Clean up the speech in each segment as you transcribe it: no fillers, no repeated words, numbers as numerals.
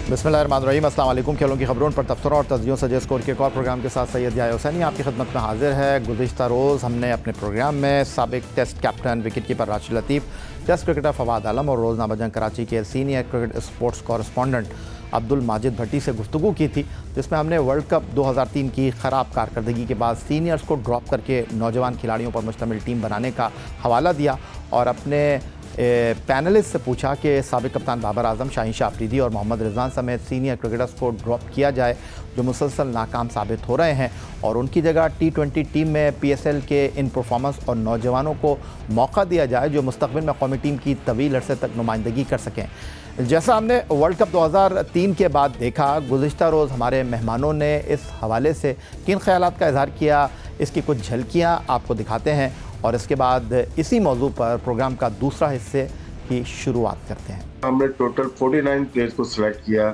बिस्मिल्लाहिर्रहमानिर्रहीम। अस्सलाम वालेकुम। खेलों की खबरों पर तबसरों और तस्जियों से स्कोर के एक और प्रोग्राम के साथ सैयद याह्या हुसैनी आपकी खिदमत में हाजिर है। गुज़िश्ता रोज़ हमने अपने प्रोग्राम में साबिक test captain wicket keeper Rashid Latif, test cricketer Fawad Alam और रोज़नामा जंग कराची के senior cricket sports correspondent Abdul Majid Bhatti से गुफ्तगू की थी, जिसमें हमने वर्ल्ड कप 2003 की ख़राब कारकर्दगी के बाद सीनियर्स को ड्रॉप करके नौजवान खिलाड़ियों पर मुश्तमिल टीम बनाने का हवाला दिया और अपने पैनलिस्ट से पूछा कि साबिक कप्तान बाबर आजम, शाहीन शाह अफरीदी और मोहम्मद रिजवान समेत सीनियर क्रिकेटर्स को ड्रॉप किया जाए जो मुसलसल नाकाम साबित हो रहे हैं और उनकी जगह T20 टीम में PSL के इन परफॉर्मेंस और नौजवानों को मौका दिया जाए जो मुस्तक़बिल में कौमी टीम की तवील अरसे तक नुमाइंदगी कर सकें। जैसा हमने वर्ल्ड कप 2003 के बाद देखा, गुज़िश्ता रोज़ हमारे मेहमानों ने इस हवाले से किन ख़यालात का इज़हार किया, इसकी कुछ झलकियाँ आपको दिखाते हैं और इसके बाद इसी मौजू पर प्रोग्राम का दूसरा हिस्से की शुरुआत करते हैं। हमने टोटल 49 प्लेयर्स को सिलेक्ट किया,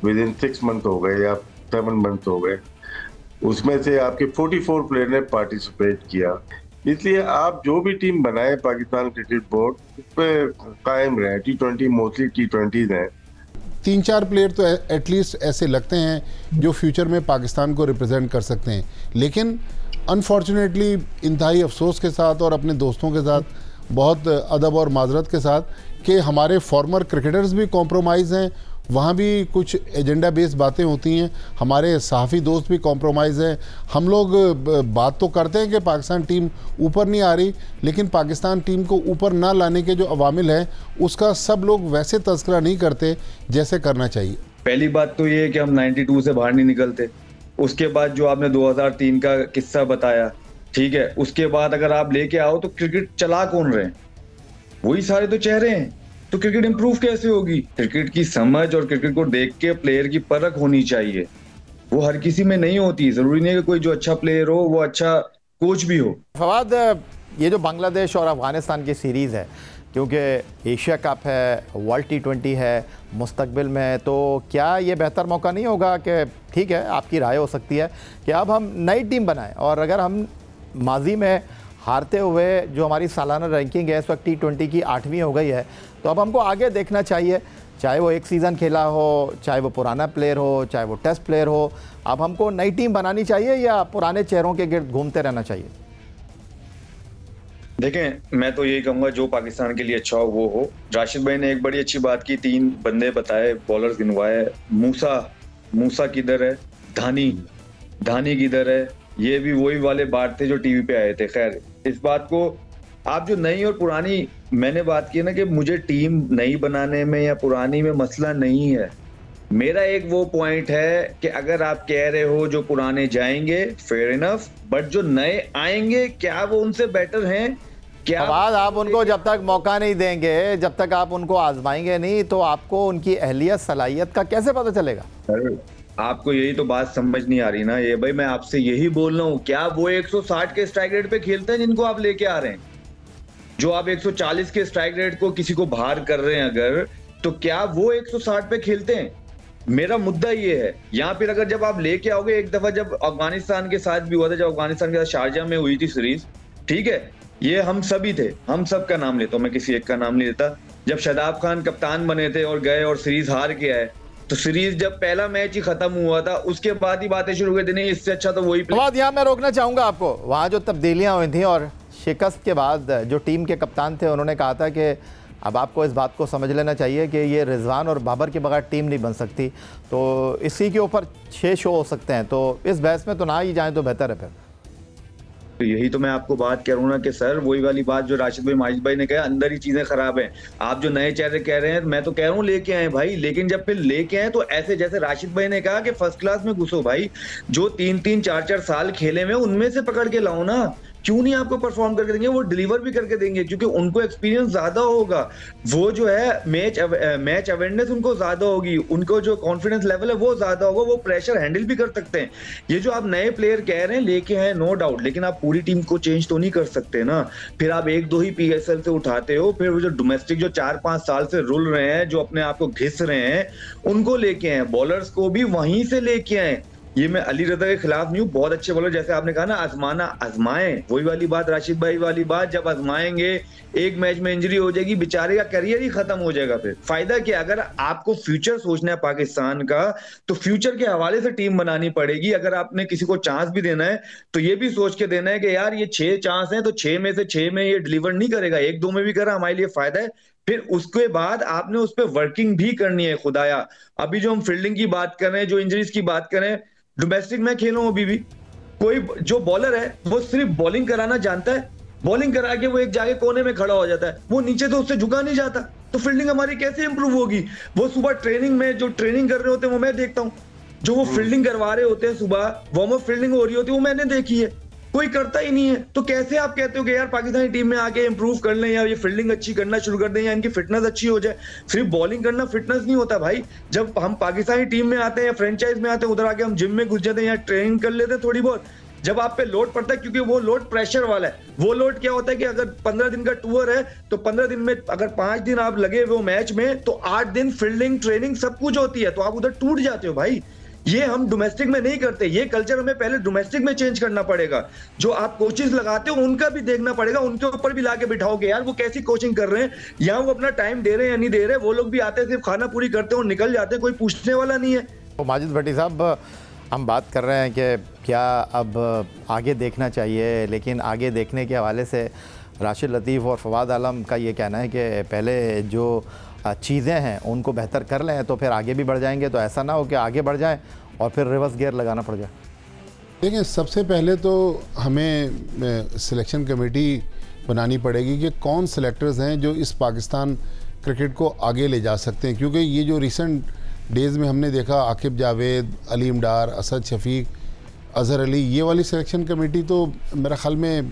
विद इन 6 मंथ हो गए या 7 मंथ हो गए। उसमें से आपके 44 प्लेयर ने पार्टिसिपेट किया। इसलिए आप जो भी टीम बनाए पाकिस्तान क्रिकेट बोर्ड उस पर कायम रहे। T20 मोस्टली T20 हैं। 3-4 प्लेयर तो एटलीस्ट ऐसे लगते हैं जो फ्यूचर में पाकिस्तान को रिप्रेजेंट कर सकते हैं, लेकिन अनफॉर्चुनेटली इंतहाई अफसोस के साथ और अपने दोस्तों के साथ बहुत अदब और माजरत के साथ कि हमारे फॉर्मर क्रिकेटर्स भी कॉम्प्रोमाइज़ हैं, वहाँ भी कुछ एजेंडा बेस्ड बातें होती हैं, हमारे सहाफ़ी दोस्त भी कॉम्प्रोमाइज़ हैं। हम लोग बात तो करते हैं कि पाकिस्तान टीम ऊपर नहीं आ रही, लेकिन पाकिस्तान टीम को ऊपर ना लाने के जो अवामिल हैं उसका सब लोग वैसे तज़किरा नहीं करते जैसे करना चाहिए। पहली बात तो ये है कि हम 92 से बाहर नहीं निकलते। उसके बाद जो आपने 2003 का किस्सा बताया, ठीक है, उसके बाद अगर आप लेके आओ तो क्रिकेट चला कौन रहे हैं? वही सारे तो चेहरे हैं। तो क्रिकेट इंप्रूव कैसे होगी? क्रिकेट की समझ और क्रिकेट को देख के प्लेयर की परख होनी चाहिए। वो हर किसी में नहीं होती। जरूरी नहीं है कि कोई जो अच्छा प्लेयर हो वो अच्छा कोच भी हो। फवाद, ये जो बांग्लादेश और अफगानिस्तान की सीरीज़ है, क्योंकि एशिया कप है, वर्ल्ड T20 है मुस्तकबिल में, तो क्या ये बेहतर मौका नहीं होगा कि ठीक है, आपकी राय हो सकती है कि अब हम नई टीम बनाएं और अगर हम माजी में हारते हुए जो हमारी सालाना रैंकिंग है इस वक्त T20 की 8वीं हो गई है, तो अब हमको आगे देखना चाहिए, चाहे वो एक सीज़न खेला हो, चाहे वो पुराना प्लेयर हो, चाहे वो टेस्ट प्लेयर हो। अब हमको नई टीम बनानी चाहिए या पुराने चेहरों के गिर्द घूमते रहना चाहिए? देखें, मैं तो यही कहूंगा जो पाकिस्तान के लिए अच्छा हो वो हो। राशिद भाई ने एक बड़ी अच्छी बात की, 3 बंदे बताए, बॉलर्स गिनवाए। मूसा किधर है? धानी किधर है? ये भी वही वाले बात थे जो टीवी पे आए थे। खैर, इस बात को आप जो नई और पुरानी, मैंने बात की ना कि मुझे टीम नई बनाने में या पुरानी में मसला नहीं है। मेरा एक वो पॉइंट है कि अगर आप कह रहे हो जो पुराने जाएंगे, फेयर इनफ, बट जो नए आएंगे क्या वो उनसे बेटर हैं? क्या आप उनको जब तक मौका नहीं देंगे, जब तक आप उनको आजमाएंगे नहीं, तो आपको उनकी अहलियत सलाहियत का कैसे पता चलेगा? आपको यही तो बात समझ नहीं आ रही ना। ये भाई मैं आपसे यही बोल रहा हूँ, क्या वो 160 के स्ट्राइक रेट पे खेलते हैं जिनको आप लेके आ रहे हैं? जो आप 140 के स्ट्राइक रेट को किसी को बाहर कर रहे हैं अगर, तो क्या वो 160 पे खेलते हैं? मेरा मुद्दा ये है। यहाँ फिर अगर जब आप लेके आओगे, एक दफा जब अफगानिस्तान के साथ भी हुआ था, जब अफगानिस्तान के साथ शारजा में हुई थी सीरीज, ठीक है, ये हम सभी थे, हम सब का नाम लेता हूँ, मैं किसी एक का नाम नहीं लेता। जब शादाब खान कप्तान बने थे और गए और सीरीज हार के आए, तो सीरीज जब पहला मैच ही खत्म हुआ था उसके बाद ही बातें शुरू हुई थी, नहीं इससे अच्छा तो वही। यहाँ मैं रोकना चाहूंगा आपको, वहाँ जो तब्दीलियाँ हुई थी और शिकस्त के बाद जो टीम के कप्तान थे उन्होंने कहा था कि अब आपको इस बात को समझ लेना चाहिए कि ये रिजवान और बाबर के बगैर टीम नहीं बन सकती, तो इसी के ऊपर 6 शो हो सकते हैं, तो इस बहस में तो ना ही जाएं तो बेहतर है। फिर तो यही तो मैं आपको बात कह रहा हूँ ना कि सर वही वाली बात जो राशिद भाई, माजिद भाई ने कहा, अंदर ही चीजें खराब हैं। आप जो नए चेहरे कह रहे हैं, मैं तो कह रहा हूँ लेके आए भाई, लेकिन जब फिर लेके आए तो ऐसे जैसे राशिद भाई ने कहा कि फर्स्ट क्लास में घुसो भाई, जो 3-3, 4-4 साल खेले में उनमें से पकड़ के लाओ ना। क्यों नहीं आपको परफॉर्म करके देंगे? वो डिलीवर भी करके देंगे क्योंकि उनको एक्सपीरियंस ज्यादा होगा। वो जो है मैच अवेयरनेस उनको ज्यादा होगी, उनको जो कॉन्फिडेंस लेवल है वो ज्यादा होगा, वो प्रेशर हैंडल भी कर सकते हैं। ये जो आप नए प्लेयर कह रहे हैं लेके हैं, नो डाउट, लेकिन आप पूरी टीम को चेंज तो नहीं कर सकते ना। फिर आप 1-2 ही PSL से उठाते हो, फिर वो जो डोमेस्टिक जो 4-5 साल से रुल रहे हैं, जो अपने आप को घिस रहे हैं, उनको लेके आए। बॉलर्स को भी वहीं से लेके आए, ये मैं अली रजा के खिलाफ नहीं हूँ, बहुत अच्छे बॉलर, जैसे आपने कहा ना आजमाना, आजमाएं, वही वाली बात राशिद भाई वाली बात, जब आजमाएंगे एक मैच में इंजरी हो जाएगी, बेचारे का करियर ही खत्म हो जाएगा। फिर फायदा क्या? अगर आपको फ्यूचर सोचना है पाकिस्तान का, तो फ्यूचर के हवाले से टीम बनानी पड़ेगी। अगर आपने किसी को चांस भी देना है तो ये भी सोच के देना है कि यार ये 6 चांस है, तो 6 में से 6 में ये डिलीवर नहीं करेगा, 1-2 में भी करा हमारे लिए फायदा है। फिर उसके बाद आपने उस पर वर्किंग भी करनी है। खुदाया, अभी जो हम फील्डिंग की बात कर रहे हैं, जो इंजरीज की बात कर रहे हैं, डोमेस्टिक में खेलूं अभी भी कोई जो बॉलर है वो सिर्फ बॉलिंग कराना जानता है, बॉलिंग करा के वो एक जाके कोने में खड़ा हो जाता है, वो नीचे तो उससे झुका नहीं जाता, तो फील्डिंग हमारी कैसे इंप्रूव होगी? वो सुबह ट्रेनिंग में जो ट्रेनिंग कर रहे होते हैं वो मैं देखता हूं, जो वो फील्डिंग करवा रहे होते हैं, सुबह वार्म अप फील्डिंग हो रही होती है, वो मैंने देखी है, कोई करता ही नहीं है। तो कैसे आप कहते हो कि यार पाकिस्तानी टीम में आके इंप्रूव कर लें या ये फील्डिंग अच्छी करना शुरू कर दें या इनकी फिटनेस अच्छी हो जाए? सिर्फ बॉलिंग करना फिटनेस नहीं होता भाई। जब हम पाकिस्तानी टीम में आते हैं या फ्रेंचाइज में आते हैं, उधर आके हम जिम में घुस जाते हैं या ट्रेनिंग कर लेते हैं थोड़ी बहुत, जब आप पे लोड पड़ता है, क्योंकि वो लोड प्रेशर वाला है। वो लोड क्या होता है कि अगर 15 दिन का टूर है तो 15 दिन में अगर 5 दिन आप लगे वो मैच में, तो 8 दिन फील्डिंग ट्रेनिंग सब कुछ होती है, तो आप उधर टूट जाते हो भाई। ये हम डोमेस्टिक में नहीं करते, ये कल्चर हमें पहले डोमेस्टिक में चेंज करना पड़ेगा। जो आप कोचेस लगाते हो उनका भी देखना पड़ेगा, उनके ऊपर भी लाके बिठाओगे यार वो कैसी कोचिंग कर रहे हैं, या वो अपना टाइम दे रहे हैं या नहीं दे रहे। वो लोग भी आते हैं, सिर्फ खाना पूरी करते हैं और निकल जाते हैं, कोई पूछने वाला नहीं है। तो माजिद भट्टी साहब, हम बात कर रहे हैं कि क्या अब आगे देखना चाहिए, लेकिन आगे देखने के हवाले से राशिद लतीफ़ और फवाद आलम का ये कहना है कि पहले जो चीज़ें हैं उनको बेहतर कर लें तो फिर आगे भी बढ़ जाएंगे, तो ऐसा ना हो कि आगे बढ़ जाएं और फिर रिवर्स गियर लगाना पड़ जाए। देखिए, सबसे पहले तो हमें सिलेक्शन कमेटी बनानी पड़ेगी कि कौन सेलेक्टर्स हैं जो इस पाकिस्तान क्रिकेट को आगे ले जा सकते हैं, क्योंकि ये जो रिसेंट डेज़ में हमने देखा आकिब जावेद, अलीम डार, असद शफीक, अज़हर अली, ये वाली सिलेक्शन कमेटी तो मेरा ख्याल में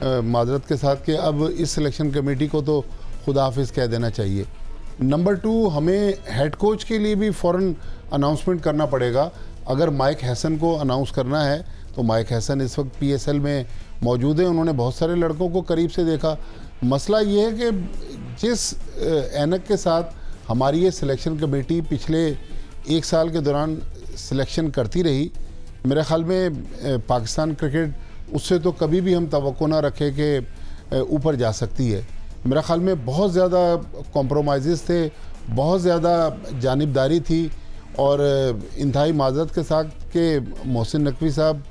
माजरत के साथ कि अब इस सिलेक्शन कमेटी को तो खुदा हाफिज़ कह देना चाहिए। नंबर 2, हमें हेड कोच के लिए भी फ़ौरन अनाउंसमेंट करना पड़ेगा। अगर माइक हैसन को अनाउंस करना है तो माइक हैसन इस वक्त PSL में मौजूद है, उन्होंने बहुत सारे लड़कों को करीब से देखा। मसला ये है कि जिस ऐनक के साथ हमारी ये सिलेक्शन कमेटी पिछले 1 साल के दौरान सिलेक्शन करती रही, मेरे ख़्याल में पाकिस्तान क्रिकेट उससे तो कभी भी हम तवक्को ना रखें कि ऊपर जा सकती है। मेरा ख़्याल में बहुत ज़्यादा कॉम्प्रोमाइज़ थे, बहुत ज़्यादा जानिबदारी थी, और इंतहाई माजरत के साथ के मोहसिन नकवी साहब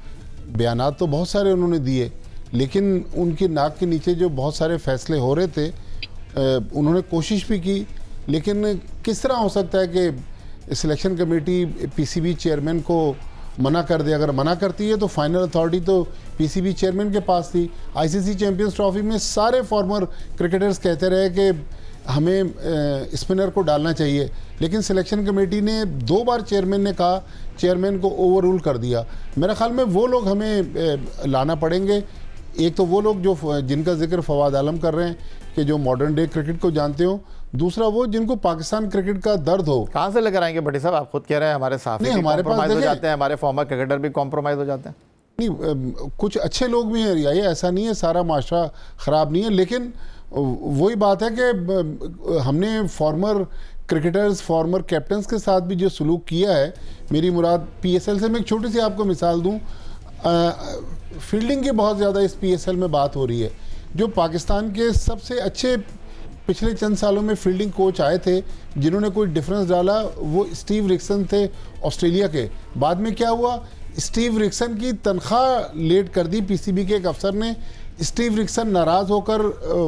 बयानात तो बहुत सारे उन्होंने दिए, लेकिन उनकी नाक के नीचे जो बहुत सारे फ़ैसले हो रहे थे, उन्होंने कोशिश भी की, लेकिन किस तरह हो सकता है कि सिलेक्शन कमेटी PCB चेयरमैन को मना कर दे? अगर मना करती है तो फाइनल अथॉरिटी तो PCB चेयरमैन के पास थी। ICC चैम्पियंस ट्रॉफी में सारे फॉर्मर क्रिकेटर्स कहते रहे कि हमें स्पिनर को डालना चाहिए, लेकिन सिलेक्शन कमेटी ने 2 बार चेयरमैन ने कहा, चेयरमैन को ओवररूल कर दिया। मेरे ख्याल में वो लोग हमें लाना पड़ेंगे। एक तो वो लोग जो जिनका जिक्र फवाद आलम कर रहे हैं कि जो मॉडर्न डे क्रिकेट को जानते हो, दूसरा वो जिनको पाकिस्तान क्रिकेट का दर्द हो। कहाँ से लेकर आएंगे भट्टी साहब? आप खुद कह रहे हैं हमारे साथी हमारे पास हो जाते हैं, हमारे फॉर्मर क्रिकेटर भी कॉम्प्रोमाइज़ हो जाते हैं। नहीं, कुछ अच्छे लोग भी हैं रिया, ऐसा नहीं है सारा माशरा ख़राब नहीं है, लेकिन वही बात है कि हमने फॉर्मर क्रिकेटर्स, फॉर्मर कैप्टन्स के साथ भी जो सलूक किया है, मेरी मुराद PSL से मैं एक छोटी सी आपको मिसाल दूं, फील्डिंग की बहुत ज़्यादा इस PSL में बात हो रही है। जो पाकिस्तान के सबसे अच्छे पिछले चंद सालों में फील्डिंग कोच आए थे जिन्होंने कोई डिफरेंस डाला, वो स्टीव रिक्सन थे ऑस्ट्रेलिया के। बाद में क्या हुआ, स्टीव रिक्सन की तनख्वाह लेट कर दी PCB के एक अफसर ने, स्टीव रिक्सन नाराज़ होकर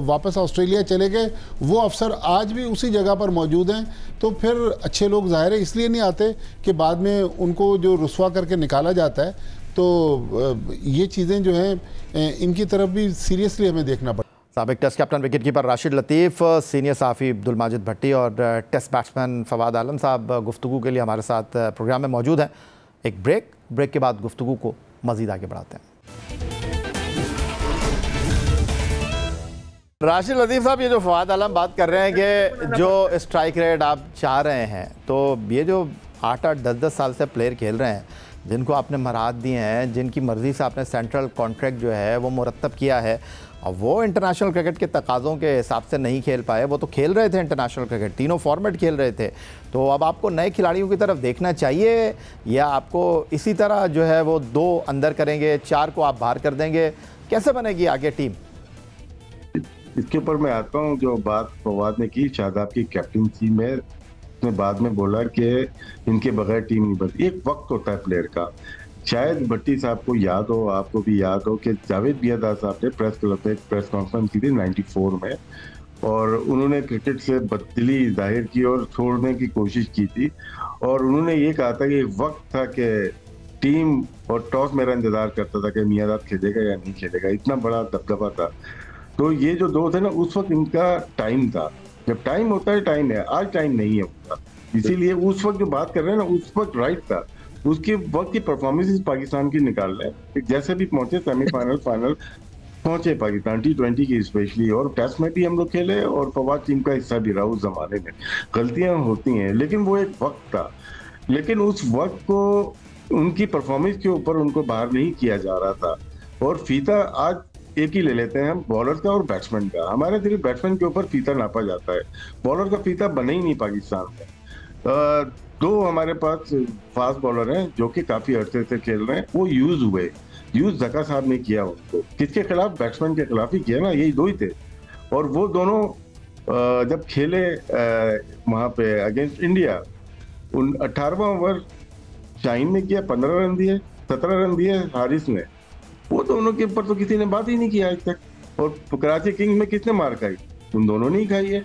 वापस ऑस्ट्रेलिया चले गए। वो अफसर आज भी उसी जगह पर मौजूद हैं। तो फिर अच्छे लोग ज़ाहिर है इसलिए नहीं आते कि बाद में उनको जो रुस्वा करके निकाला जाता है। तो ये चीज़ें जो हैं इनकी तरफ भी सीरियसली हमें देखना पड़ेगा। साबिक test captain wicket keeper Rashid Latif, senior सहाफ़ी अब्दुल माजिद भट्टी और टेस्ट बैट्समैन फवाद आलम साहब गुफ्तगू के लिए हमारे साथ प्रोग्राम में मौजूद हैं। एक ब्रेक के बाद गुफ्तगू को मज़ीद आगे बढ़ाते हैं। राशिद लतीफ़ साहब, ये जो फवाद आलम बात कर रहे हैं कि जो स्ट्राइक रेट आप चाह रहे हैं, तो ये जो 8-8, 10-10 साल से प्लेयर खेल रहे हैं, जिनको आपने मराहत दिए हैं, जिनकी मर्ज़ी से आपने सेंट्रल कॉन्ट्रैक्ट जो है वो मुरतब किया है, अब वो इंटरनेशनल क्रिकेट के तकाज़ों के हिसाब से नहीं खेल पाए, वो तो खेल रहे थे इंटरनेशनल क्रिकेट, तीनों फॉर्मेट खेल रहे थे। तो अब आपको नए खिलाड़ियों की तरफ देखना चाहिए या आपको इसी तरह जो है वो 2 अंदर करेंगे, 4 को आप बाहर कर देंगे? कैसे बनेगी आगे टीम? इसके ऊपर मैं आता हूँ, जो बात फवाद ने की शादाब की कैप्टनसी में, उसने बाद में बोला कि इनके बगैर टीम नहीं बनती। एक वक्त होता है प्लेयर का। शायद भट्टी साहब को याद हो, आपको भी याद हो कि जावेद बियादा साहब ने प्रेस क्लब पे प्रेस कॉन्फ्रेंस की थी 94 में, और उन्होंने क्रिकेट से बददिली जाहिर की और छोड़ने की कोशिश की थी, और उन्होंने ये कहा था कि वक्त था कि टीम और टॉस मेरा इंतजार करता था कि मियाँदाद खेलेगा या नहीं खेलेगा, इतना बड़ा दबदबा था। तो ये जो 2 थे ना, उस वक्त इनका टाइम था। जब टाइम होता है टाइम है, आज टाइम नहीं है उनका, इसीलिए उस वक्त जो बात कर रहे हैं ना, उस वक्त राइट था। उसके वक्त की परफॉर्मेंस पाकिस्तान की निकाल रहे हैं, जैसे भी पहुंचे सेमीफाइनल फाइनल पहुंचे पाकिस्तान T20 की स्पेशली, और टेस्ट में भी हम लोग खेले और फवाद टीम का हिस्सा भी रहा उस जमाने में। गलतियां होती हैं, लेकिन वो एक वक्त था। लेकिन उस वक्त को उनकी परफॉर्मेंस के ऊपर उनको बाहर नहीं किया जा रहा था। और फीता आज एक ही ले लेते हैं हम, बॉलर का और बैट्समैन का। हमारे सिर्फ बैट्समैन के ऊपर फीता नापा जाता है, बॉलर का फीता बना ही नहीं पाकिस्तान में। 2 हमारे पास फास्ट बॉलर हैं जो कि काफी अरसे से खेल रहे हैं, वो यूज हुए। यूज जका साहब ने किया उनको, किसके खिलाफ? बैट्समैन के खिलाफ ही किया ना, यही 2 ही थे। और वो दोनों जब खेले वहां पे अगेंस्ट इंडिया, 18वां ओवर शाहीन ने किया, 15 रन दिए, 17 रन दिए हारिस ने। वो दोनों के ऊपर तो किसी ने बात ही नहीं किया आज तक। और कराची किंग्स में किसने मार खाई? उन दोनों ने ही खाई है।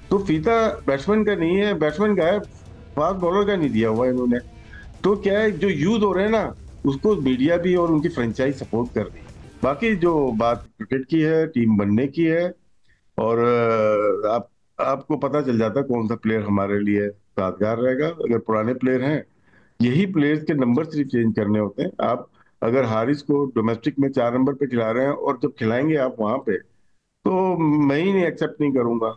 तो फीता बैट्समैन का नहीं है, बैट्समैन का है, फास्ट बॉलर का नहीं दिया हुआ इन्होंने। तो क्या है, जो यूज हो रहे हैं ना, उसको मीडिया भी और उनकी फ्रेंचाइज सपोर्ट कर रही है। बाकी जो बात क्रिकेट की है, टीम बनने की है, और आपको पता चल जाता है कौन सा प्लेयर हमारे लिए साजगार रहेगा। अगर पुराने प्लेयर हैं, यही प्लेयर्स के नंबर सिर्फ चेंज करने होते हैं। आप अगर हारिस को डोमेस्टिक में 4 नंबर पे खिला रहे हैं और जब खिलाएंगे आप वहां पे, तो मैं ही नहीं एक्सेप्ट नहीं करूंगा।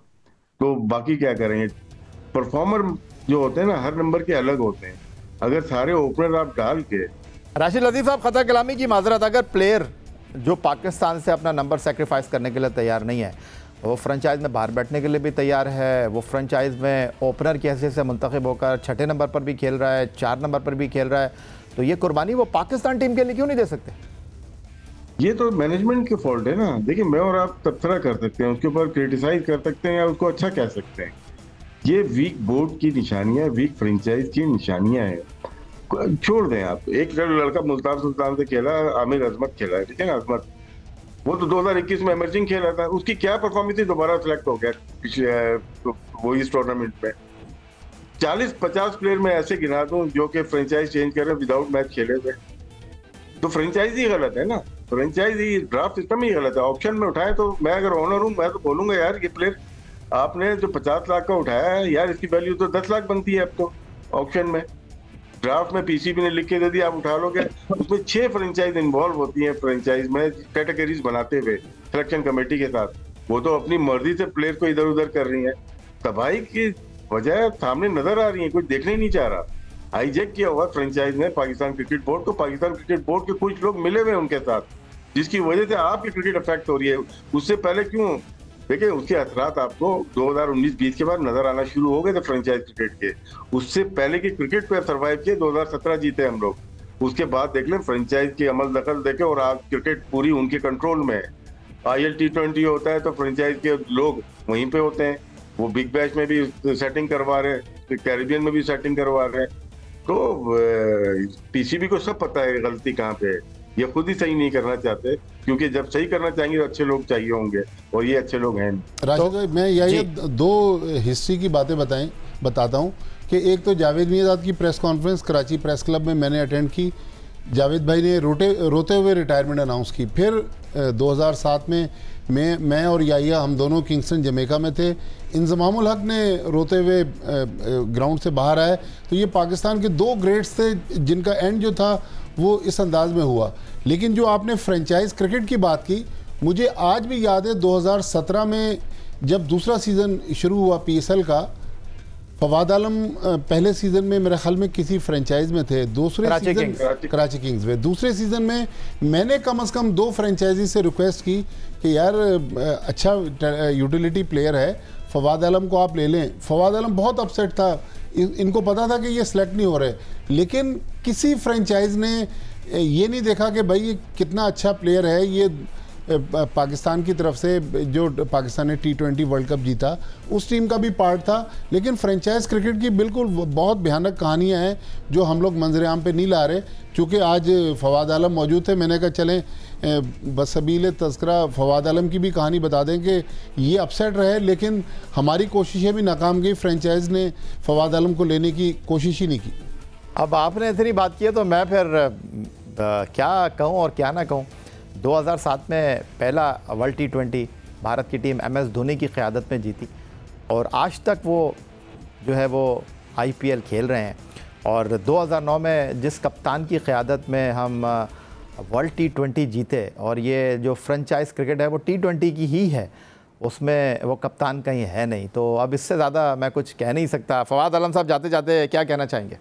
तो बाकी क्या करेंगे? परफॉर्मर जो होते हैं ना, हर नंबर के अलग होते हैं। अगर सारे ओपनर आप डाल के, राशिद लतीफ साहब खता कलामी की माजरत, अगर प्लेयर जो पाकिस्तान से अपना नंबर सेक्रीफाइस करने के लिए तैयार नहीं है, वो फ्रेंचाइज में बाहर बैठने के लिए भी तैयार है, वो फ्रेंचाइज में ओपनर की हैसियत से मुंतखब होकर 6ठे नंबर पर भी खेल रहा है, 4 नंबर पर भी खेल रहा है, तो ये कुर्बानी वो पाकिस्तान टीम के लिए क्यों नहीं दे सकते? ये तो मैनेजमेंट के फॉल्ट है ना। देखिए, मैं और आप तबसरा कर सकते हैं, उसके ऊपर क्रिटिसाइज कर सकते हैं या उसको अच्छा कह सकते हैं। ये वीक बोर्ड की निशानियां, वीक फ्रेंचाइज की निशानियां हैं। छोड़ दें आप, एक लड़का मुल्तान सुल्तान से खेला, आमिर अजमत खेला है, ठीक है ना, अजमत, वो तो 2021 में इमर्जिंग खेला था, उसकी क्या परफॉर्मेंस थी, दोबारा सिलेक्ट हो गया पिछले वो इस टूर्नामेंट में। 40-50 प्लेयर में ऐसे गिना दूं जो कि फ्रेंचाइज चेंज कर रहे हैं विदाउट मैच खेले थे। तो फ्रेंचाइज ही गलत है ना, फ्रेंचाइज ही, ड्राफ्ट सिस्टम ही गलत है। ऑप्शन में उठाए तो मैं अगर ओनर हूं, मैं तो बोलूंगा यार ये प्लेयर आपने जो 50 लाख का उठाया है यार, इसकी वैल्यू तो 10 लाख बनती है अब तो ऑप्शन में। ड्राफ्ट में पीसीबी ने लिख के दे दिया, आप उठा लोगे। उसमें 6 फ्रेंचाइज इन्वॉल्व होती हैं, फ्रेंचाइज में कैटेगरीज बनाते हुए सिलेक्शन कमेटी के साथ। वो तो अपनी मर्जी से प्लेयर को इधर उधर कर रही है। तबाही की वजह सामने नजर आ रही है, कोई देखने ही नहीं चाह रहा। हाईजैक किया हुआ फ्रेंचाइज ने पाकिस्तान क्रिकेट बोर्ड को। पाकिस्तान क्रिकेट बोर्ड के कुछ लोग मिले हुए उनके साथ, जिसकी वजह से आपकी क्रिकेट अफेक्ट हो रही है। उससे पहले क्यों? देखिए, उसके असरात आपको 2019-20 के बाद नजर आना शुरू हो गए थे फ्रेंचाइज क्रिकेट के। उससे पहले की क्रिकेट पे सर्वाइव किए, 2017 जीते हम लोग। उसके बाद देख लें फ्रेंचाइज की अमल दखल देखे, और आज क्रिकेट पूरी उनके कंट्रोल में है। IL T20 होता है तो फ्रेंचाइज के लोग वहीं पे होते हैं। वो बिग बैश में भी सेटिंग करवा रहे हैं, कैरिबियन में भी सेटिंग करवा रहे हैं। तो पीसीबी को सब पता है गलती कहाँ पे है। ये खुद ही सही नहीं करना चाहते, क्योंकि जब सही करना चाहेंगे तो अच्छे लोग चाहिए होंगे, और ये अच्छे लोग हैं। राशिद भाई, मैं यही 2 हिस्ट्री की बातें बताता हूँ कि एक तो जावेद मियाँदाद की press conference Karachi press club में मैंने अटेंड की। जावेद भाई ने रोते हुए रिटायरमेंट अनाउंस की। फिर 2007 में मैं और याहिया, हम दोनों किंगस्टन जमैका में थे। इंजमामुल हक ने रोते हुए ग्राउंड से बाहर आए। तो ये पाकिस्तान के 2 ग्रेट्स थे जिनका एंड जो था वो इस अंदाज में हुआ। लेकिन जो आपने फ्रेंचाइज क्रिकेट की बात की, मुझे आज भी याद है 2017 में जब दूसरा सीज़न शुरू हुआ PSL का, फवाद आलम पहले सीज़न में मेरे ख्याल में किसी फ्रेंचाइज में थे, दूसरे सीज़न कराची किंग्स में, दूसरे सीज़न में मैंने कम से कम 2 फ्रेंचाइजी से रिक्वेस्ट की कि यार अच्छा यूटिलिटी प्लेयर है, फवाद आलम को आप ले लें। फवाद आलम बहुत अपसेट था, इनको पता था कि ये सिलेक्ट नहीं हो रहे, लेकिन किसी फ्रेंचाइज ने ये नहीं देखा कि भाई ये कितना अच्छा प्लेयर है, ये पाकिस्तान की तरफ से जो पाकिस्तान ने T20 वर्ल्ड कप जीता उस टीम का भी पार्ट था। लेकिन फ्रेंचाइज क्रिकेट की बिल्कुल बहुत भयानक कहानियां हैं जो हम लोग मंजर-ए-आम पे नहीं ला रहे। चूँकि आज फवाद आलम मौजूद थे, मैंने कहा चलें बसबील तज़किरा फवाद आलम की भी कहानी बता दें कि ये अपसेट रहे, लेकिन हमारी कोशिशें भी नाकाम गई, फ्रेंचाइज ने फवाद आलम को लेने की कोशिश ही नहीं की। अब आपने इतनी बात की है तो मैं फिर क्या कहूँ और क्या ना कहूँ। 2007 में पहला वर्ल्ड T20 भारत की टीम MS धोनी की क़यादत में जीती और आज तक वो जो है वो IPL खेल रहे हैं। और 2009 में जिस कप्तान की क़यादत में हम वर्ल्ड T20 जीते, और ये जो फ्रेंचाइज क्रिकेट है वो T20 की ही है, उसमें वो कप्तान कहीं है नहीं। तो अब इससे ज़्यादा मैं कुछ कह नहीं सकता। फवाद आलम साहब जाते जाते क्या कहना चाहेंगे?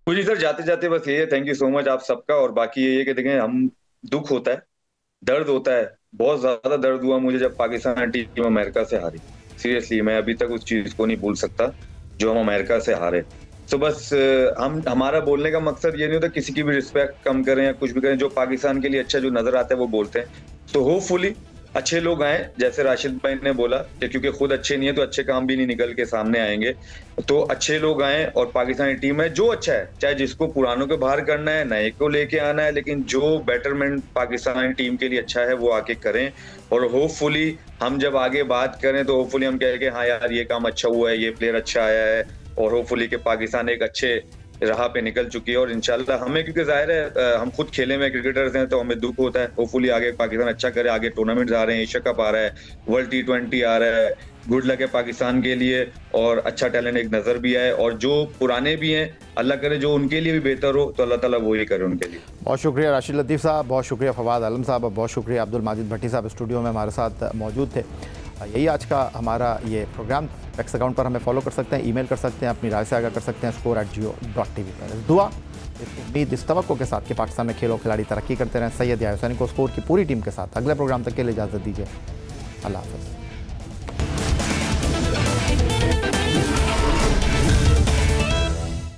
जी सर, जाते जाते बस ये है, थैंक यू सो मच आप सबका। और बाकी ये है कि देखें, हम दुख होता है, दर्द होता है, बहुत ज्यादा दर्द हुआ मुझे जब पाकिस्तान टीम अमेरिका से हारी। सीरियसली मैं अभी तक उस चीज को नहीं भूल सकता जो हम अमेरिका से हारे। तो बस हमारा बोलने का मकसद ये नहीं होता किसी की भी रिस्पेक्ट कम करें या कुछ भी करें, जो पाकिस्तान के लिए अच्छा जो नजर आता है वो बोलते हैं। तो होपफुली अच्छे लोग आए, जैसे राशिद भाई ने बोला कि क्योंकि खुद अच्छे नहीं है तो अच्छे काम भी नहीं निकल के सामने आएंगे। तो अच्छे लोग आए और पाकिस्तानी टीम है जो अच्छा है, चाहे जिसको पुरानों के बाहर करना है, नए को लेके आना है, लेकिन जो बेटरमेंट पाकिस्तानी टीम के लिए अच्छा है वो आके करें। और होपफुली हम जब आगे बात करें तो होपफुली हम कहें कि हाँ यार ये काम अच्छा हुआ है, ये प्लेयर अच्छा आया है, और होपफुली कि पाकिस्तान एक अच्छे राह पे निकल चुकी है। और इंशाल्लाह हमें, क्योंकि जाहिर है हम खुद खेले में क्रिकेटर्स हैं तो हमें दुख होता है। होपफुली आगे पाकिस्तान अच्छा करे, आगे टूर्नामेंट्स आ रहे हैं, एशिया कप आ रहा है, वर्ल्ड T20 आ रहा है, गुड लक है पाकिस्तान के लिए, और अच्छा टैलेंट एक नजर भी आए। और जो पुराने भी हैं अल्लाह करे जो उनके लिए भी बेहतर हो, तो अल्लाह ताला वो ही करे उनके लिए। बहुत शुक्रिया राशिद लतीफ़ साहब, बहुत शुक्रिया फवाद आलम साहब, बहुत शुक्रिया अब्दुल माजिद भट्टी साहब स्टूडियो में हमारे साथ मौजूद थे। यही आज का हमारा ये प्रोग्राम। एक्स अकाउंट पर हमें फॉलो कर सकते हैं, ईमेल कर सकते हैं, अपनी राय से आगाह कर सकते हैं score@jio.tv पर। दुआ, इस उम्मीद, इस तवक्को के साथ कि पाकिस्तान में खेल और खिलाड़ी तरक्की करते रहें। सैयद याहिया हुसैनी को स्कोर की पूरी टीम के साथ अगले प्रोग्राम तक के लिए इजाज़त दीजिए। अल्लाह हाफ़िज़।